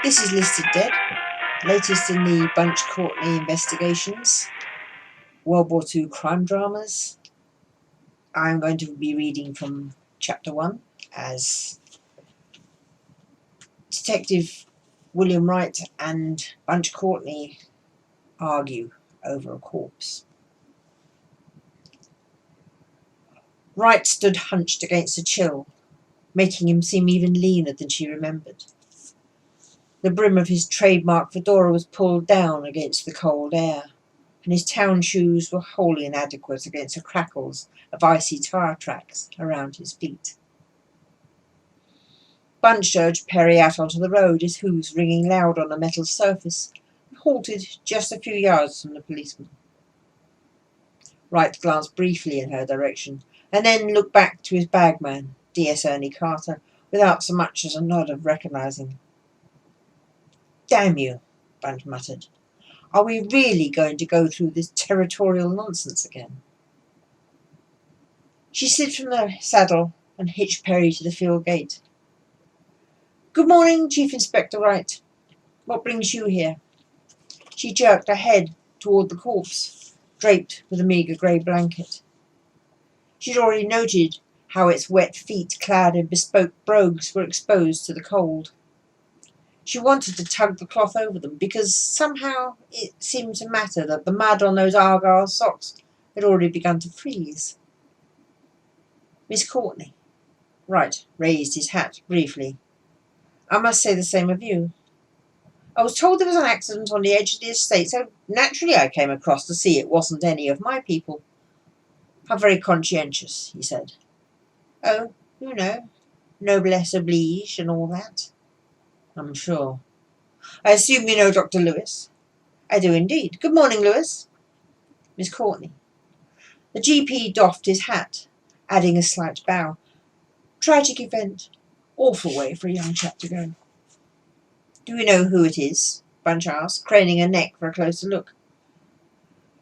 This is listed dead, latest in the Bunch Courtney Investigations, World War II crime dramas. I'm going to be reading from chapter 1 as Detective William Wright and Bunch Courtney argue over a corpse. Wright stood hunched against a chill, making him seem even leaner than she remembered. The brim of his trademark fedora was pulled down against the cold air, and his town shoes were wholly inadequate against the crackles of icy tire tracks around his feet. Bunch urged Perry out onto the road, his hooves ringing loud on a metal surface, and halted just a few yards from the policeman. Wright glanced briefly in her direction, and then looked back to his bagman, D.S. Ernie Carter, without so much as a nod of recognising. "Damn you," Bunch muttered. "Are we really going to go through this territorial nonsense again?" She slid from the saddle and hitched Perry to the field gate. "Good morning, Chief Inspector Wright. What brings you here?" She jerked her head toward the corpse, draped with a meagre grey blanket. She'd already noted how its wet feet, clad in bespoke brogues, were exposed to the cold. She wanted to tug the cloth over them, because somehow it seemed to matter that the mud on those argyle socks had already begun to freeze. "Miss Courtney." Wright raised his hat briefly. "I must say the same of you. I was told there was an accident on the edge of the estate, so naturally I came across to see it wasn't any of my people." "How very conscientious," he said. "Oh, you know, noblesse oblige and all that." "I'm sure. I assume you know Dr. Lewis?" "I do indeed. Good morning, Lewis." "Miss Courtney." The GP doffed his hat, adding a slight bow. "Tragic event. Awful way for a young chap to go." "Do we know who it is?" Bunch asked, craning her neck for a closer look.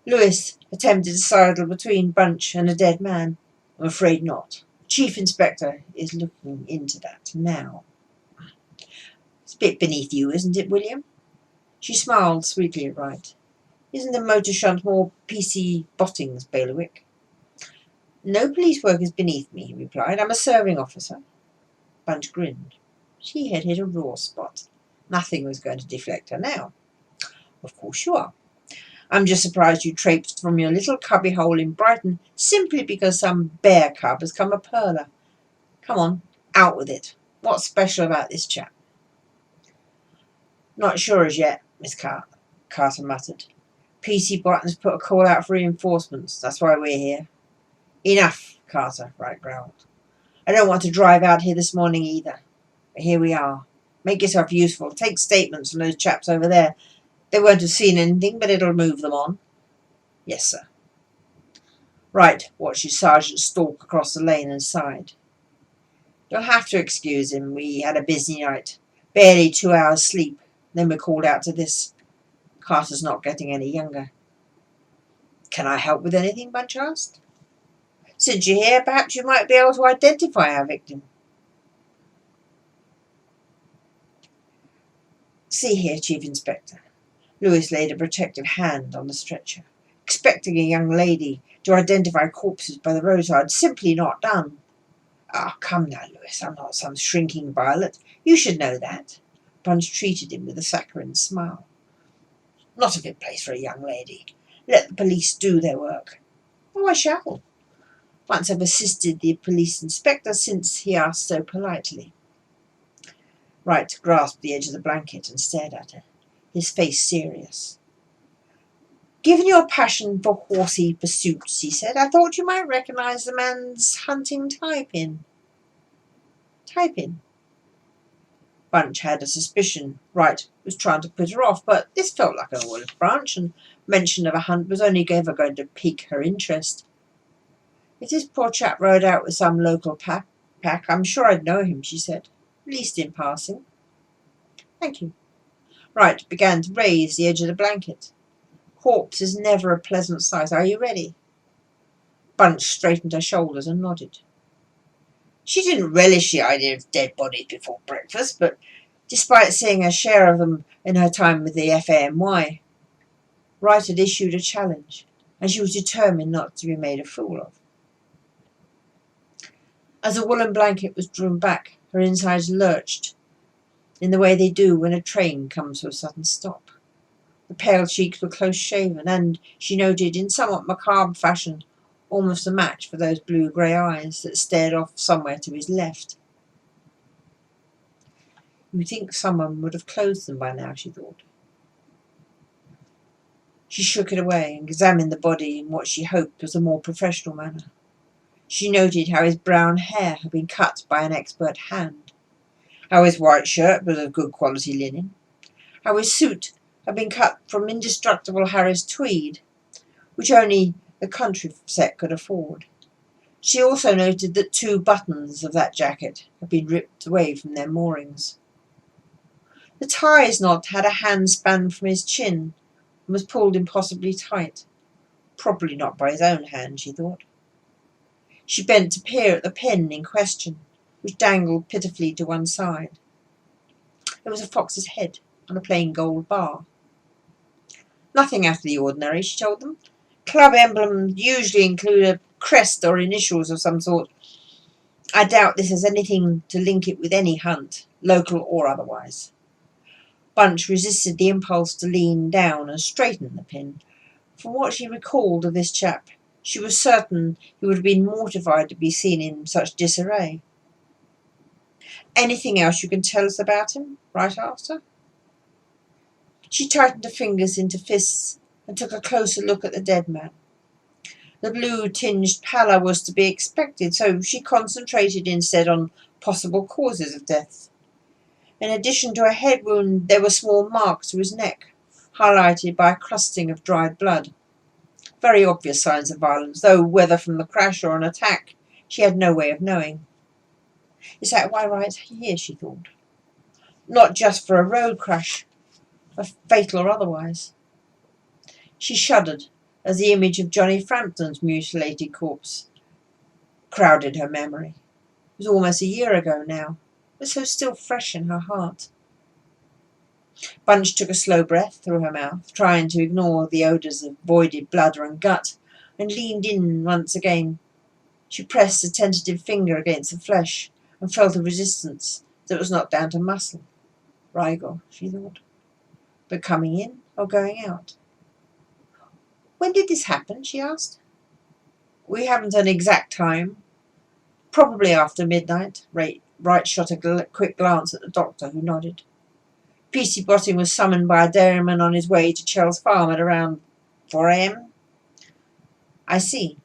Lewis attempted to sidle between Bunch and a dead man. "I'm afraid not. The Chief Inspector is looking into that now." "It's a bit beneath you, isn't it, William?" She smiled sweetly at Wright. "Isn't the motor shunt more P.C. Botting's bailiwick?" "No police work is beneath me," he replied. "I'm a serving officer." Bunch grinned. She had hit a raw spot. Nothing was going to deflect her now. "Of course you are. I'm just surprised you traipsed from your little cubbyhole in Brighton simply because some bear cub has come a perler. Come on, out with it. What's special about this chap?" "Not sure as yet, Miss Carter muttered. "P.C. Botton's put a call out for reinforcements. That's why we're here." "Enough, Carter," Wright growled. "I don't want to drive out here this morning either. But here we are. Make yourself useful. Take statements from those chaps over there. They won't have seen anything, but it'll move them on." "Yes, sir." Wright watched his sergeant stalk across the lane and sighed. "You'll have to excuse him. We had a busy night. Barely 2 hours sleep. Then we're called out to this. Carter's not getting any younger." "Can I help with anything?" Bunch asked. "Since you're here, perhaps you might be able to identify our victim." "See here, Chief Inspector." Lewis laid a protective hand on the stretcher. "Expecting a young lady to identify corpses by the roadside, simply not done." "Ah, come now, Lewis. I'm not some shrinking violet. You should know that." Bunch treated him with a saccharine smile. "Not a fit place for a young lady. Let the police do their work." "Oh, I shall. Once I've assisted the police inspector since he asked so politely." Wright grasped the edge of the blanket and stared at her, his face serious. "Given your passion for horsey pursuits," he said, "I thought you might recognise the man's hunting tie-pin." "Tie-pin?" Bunch had a suspicion Wright was trying to put her off, but this felt like an olive branch, and mention of a hunt was only ever going to pique her interest. "If this poor chap rode out with some local pack, I'm sure I'd know him," she said, "at least in passing." "Thank you." Wright began to raise the edge of the blanket. "Corpse is never a pleasant sight. Are you ready?" Bunch straightened her shoulders and nodded. She didn't relish the idea of dead bodies before breakfast, but Despite seeing her share of them in her time with the FAMY, Wright had issued a challenge, and she was determined not to be made a fool of. As the woolen blanket was drawn back, her insides lurched in the way they do when a train comes to a sudden stop. The pale cheeks were close-shaven, and, she noted in somewhat macabre fashion, almost a match for those blue-grey eyes that stared off somewhere to his left. You'd think someone would have closed them by now, she thought. She shook it away and examined the body in what she hoped was a more professional manner. She noted how his brown hair had been cut by an expert hand, how his white shirt was of good quality linen, how his suit had been cut from indestructible Harris tweed, which only the country set could afford. She also noted that 2 buttons of that jacket had been ripped away from their moorings. The ties knot had a handspan from his chin and was pulled impossibly tight. Probably not by his own hand, she thought. She bent to peer at the pin in question, which dangled pitifully to one side. It was a fox's head on a plain gold bar. Nothing out of the ordinary, she told them. Club emblems usually include a crest or initials of some sort. I doubt this has anything to link it with any hunt, local or otherwise. Bunch resisted the impulse to lean down and straighten the pin. From what she recalled of this chap, she was certain he would have been mortified to be seen in such disarray. "Anything else you can tell us about him?" Wright asked her. She tightened her fingers into fists and took a closer look at the dead man. The blue-tinged pallor was to be expected, so she concentrated instead on possible causes of death. In addition to a head wound, there were small marks to his neck, highlighted by a crusting of dried blood. Very obvious signs of violence, though whether from the crash or an attack, she had no way of knowing. Is that why Wright's here, she thought? Not just for a road crash, fatal or otherwise. She shuddered as the image of Johnny Frampton's mutilated corpse crowded her memory. It was almost a year ago now, but so still fresh in her heart. Bunch took a slow breath through her mouth, trying to ignore the odours of voided bladder and gut, and leaned in once again. She pressed a tentative finger against the flesh and felt a resistance that was not down to muscle. Rigel, she thought. But coming in or going out? "When did this happen?" she asked. "We haven't an exact time. Probably after midnight." Wright shot a quick glance at the doctor, who nodded. P.C. Botting was summoned by a dairyman on his way to Chell's farm at around 4 a.m. "I see."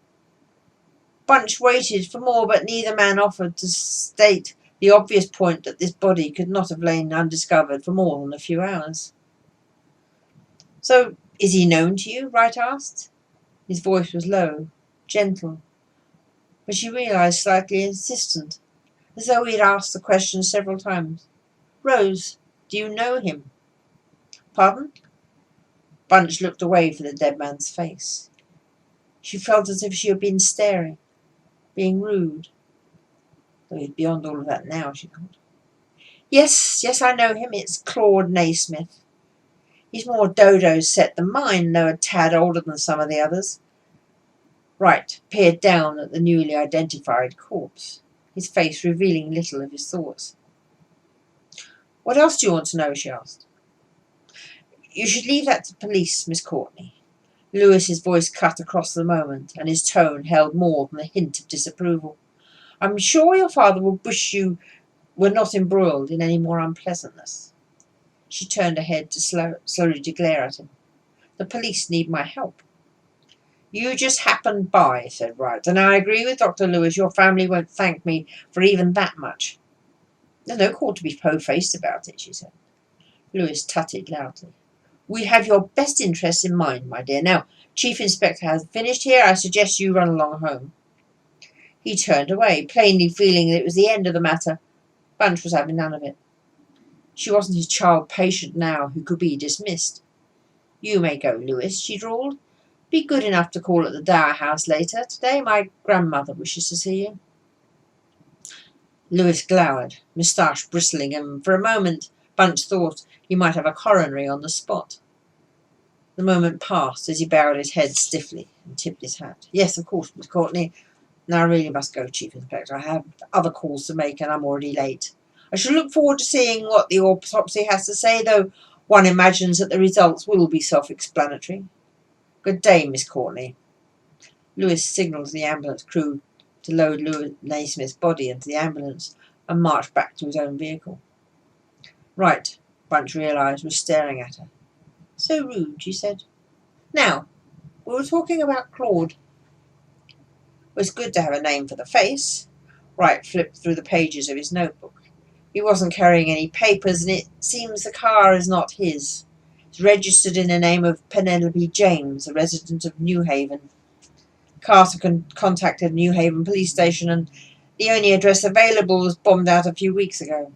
Bunch waited for more, but neither man offered to state the obvious point that this body could not have lain undiscovered for more than a few hours. "So, is he known to you?" Wright asked. His voice was low, gentle, but she realised slightly insistent, as though he had asked the question several times. "Rose, do you know him?" "Pardon?" Bunch looked away from the dead man's face. She felt as if she had been staring, being rude. Though he was beyond all of that now, she thought. Yes, I know him. It's Claude Naysmith. He's more Dodo's set than mine, though a tad older than some of the others." Wright peered down at the newly identified corpse, his face revealing little of his thoughts. "What else do you want to know?" she asked. "You should leave that to police, Miss Courtney." Lewis's voice cut across the moment, and his tone held more than a hint of disapproval. "I'm sure your father would wish you were not embroiled in any more unpleasantness." She turned her head to slowly to glare at him. "The police need my help." "You just happened by," said Wright, "and I agree with Dr. Lewis. Your family won't thank me for even that much." "There's no call to be po-faced about it," she said. Lewis tutted loudly. "We have your best interests in mind, my dear. Now, Chief Inspector has finished here. I suggest you run along home." He turned away, plainly feeling that it was the end of the matter. Bunch was having none of it. She wasn't his child patient now, who could be dismissed. "You may go, Lewis," she drawled. "Be good enough to call at the Dower House later today. My grandmother wishes to see you." Lewis glowered, moustache bristling, and for a moment Bunch thought he might have a coronary on the spot. The moment passed as he bowed his head stiffly and tipped his hat. "Yes, of course, Miss Courtney. Now I really must go, Chief Inspector. I have other calls to make and I'm already late. I shall look forward to seeing what the autopsy has to say, though one imagines that the results will be self-explanatory. Good day, Miss Courtney." Lewis signalled the ambulance crew to load Naysmith's body into the ambulance and march back to his own vehicle. Wright, Bunch realised, was staring at her. "So rude," she said. "Now, we were talking about Claude. It was good to have a name for the face." Wright flipped through the pages of his notebook. "He wasn't carrying any papers, and it seems the car is not his. It's registered in the name of Penelope James, a resident of New Haven. Carter contacted New Haven police station, and the only address available was bombed out a few weeks ago."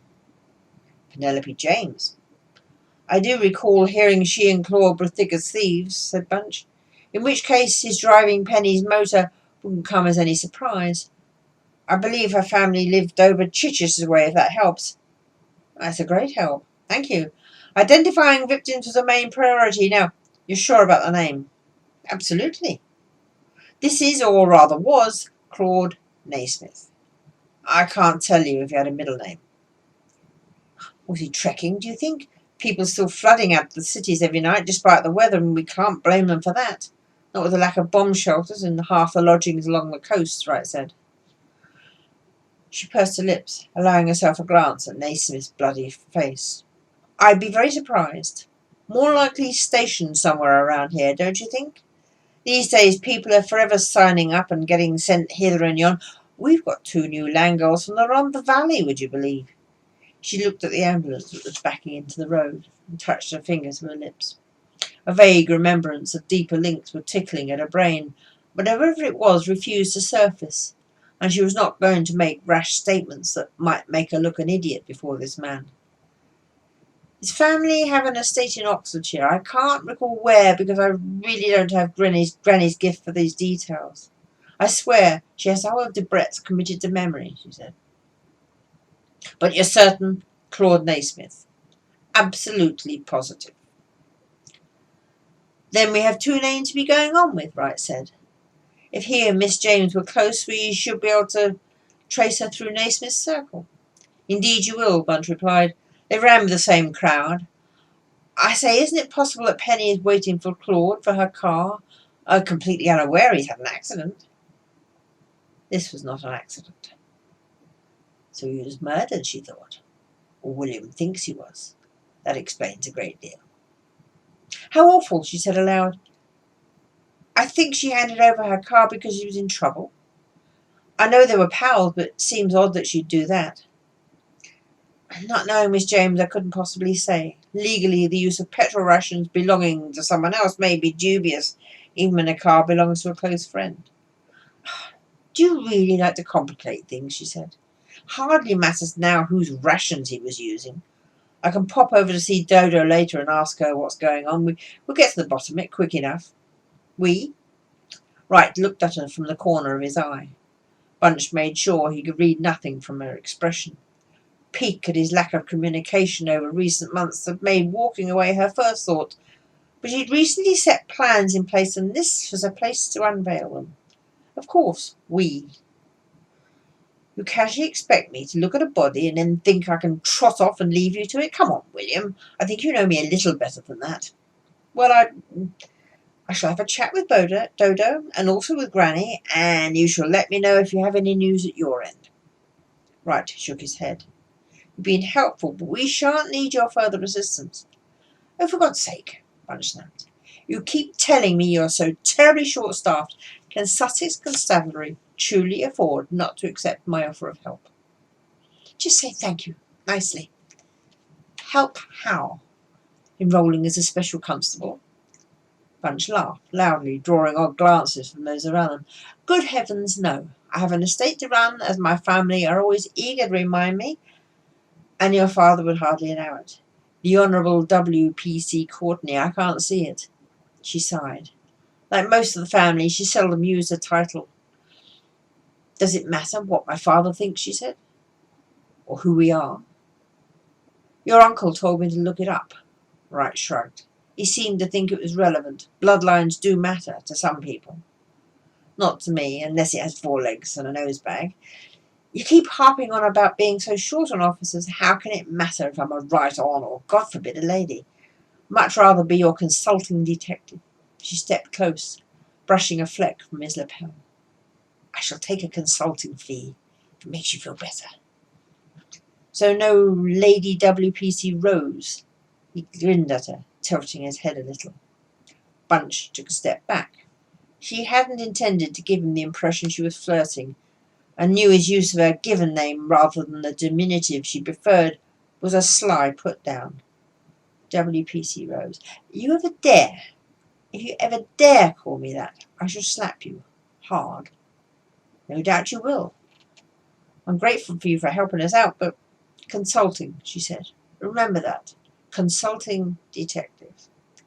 "Penelope James? I do recall hearing she and Claude were thick as thieves," said Bunch. "In which case his driving Penny's motor wouldn't come as any surprise. I believe her family lived over Chichester's way, if that helps." "That's a great help. Thank you. Identifying victims was a main priority. Now, you're sure about the name?" "Absolutely. This is, or rather was, Claude Naysmith. I can't tell you if he had a middle name." "Was he trekking, do you think? People still flooding out the cities every night despite the weather, and we can't blame them for that. Not with the lack of bomb shelters and half the lodgings along the coast," Wright said. She pursed her lips, allowing herself a glance at Naysmith's bloody face. "I'd be very surprised. More likely stationed somewhere around here, don't you think? These days people are forever signing up and getting sent hither and yon. We've got 2 new land girls from the Rhondda Valley, would you believe?" She looked at the ambulance that was backing into the road and touched her finger to her lips. A vague remembrance of deeper links were tickling at her brain, but whatever it was refused to surface, and she was not going to make rash statements that might make her look an idiot before this man. "His family have an estate in Oxfordshire. I can't recall where because I really don't have Granny's gift for these details. I swear she has the whole of Debrett's committed to memory," she said. "But you're certain Claude Naysmith?" "Absolutely positive." "Then we have 2 names to be going on with," Wright said. "If he and Miss James were close, we should be able to trace her through Naysmith's circle." "Indeed you will," Bunch replied. "They ran with the same crowd. I say, isn't it possible that Penny is waiting for Claude for her car, completely unaware he's had an accident?" This was not an accident. So he was murdered, she thought. Or William thinks he was. That explains a great deal. "How awful," she said aloud. "I think she handed over her car because she was in trouble. I know they were pals, but it seems odd that she'd do that." "Not knowing Miss James, I couldn't possibly say. Legally, the use of petrol rations belonging to someone else may be dubious, even when a car belongs to a close friend." "Do you really like to complicate things?" she said. "Hardly matters now whose rations he was using. I can pop over to see Dodo later and ask her what's going on. We'll get to the bottom of it quick enough." "We?" Wright looked at her from the corner of his eye. Bunch made sure he could read nothing from her expression. Pique at his lack of communication over recent months had made walking away her first thought, but she'd recently set plans in place, and this was a place to unveil them. "Of course, we." "You casually expect me to look at a body and then think I can trot off and leave you to it? Come on, William. I think you know me a little better than that." "Well, I shall have a chat with Dodo, and also with Granny, and you shall let me know if you have any news at your end." Wright shook his head. "You've been helpful, but we shan't need your further assistance." "Oh, for God's sake," Bunch snapped. "You keep telling me you're so terribly short-staffed. Can Sussex Constabulary truly afford not to accept my offer of help?" "Just say thank you, nicely." "Help how? Enrolling as a special constable?" Bunch laughed loudly, drawing odd glances from those around them. "Good heavens, no. I have an estate to run, as my family are always eager to remind me, and your father would hardly allow it. The Honourable W.P.C. Courtney, I can't see it." She sighed. Like most of the family, she seldom used her title. "Does it matter what my father thinks?" she said. "Or who we are?" Your uncle told me to look it up. Wright shrugged. He seemed to think it was relevant. Bloodlines do matter to some people. Not to me, unless it has 4 legs and a nose bag. You keep harping on about being so short on officers. How can it matter if I'm a right-on or, God forbid, a lady? Much rather be your consulting detective. She stepped close, brushing a fleck from his lapel. I shall take a consulting fee if it makes you feel better. So no Lady WPC Rose? He grinned at her, tilting his head a little. Bunch took a step back. She hadn't intended to give him the impression she was flirting, and knew his use of her given name rather than the diminutive she preferred was a sly put-down. WPC Rose. If you ever dare call me that, I shall slap you. Hard. No doubt you will. I'm grateful for you for helping us out, but consulting, she said. Remember that. Consulting detective.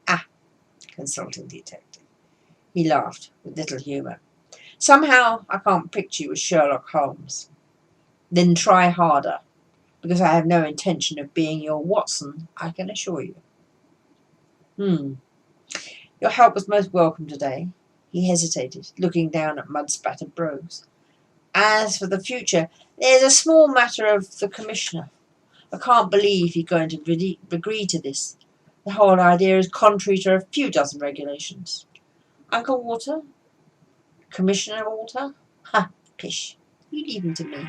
Ah, consulting detective. He laughed with little humour. Somehow I can't picture you as Sherlock Holmes. Then try harder, because I have no intention of being your Watson, I can assure you. Your help was most welcome today. He hesitated, looking down at mud-spattered brogues. As for the future, there's a small matter of the Commissioner. I can't believe he's going to agree to this. The whole idea is contrary to a few dozen regulations. Uncle Walter? Commissioner Walter? Ha, pish. You leave him to me.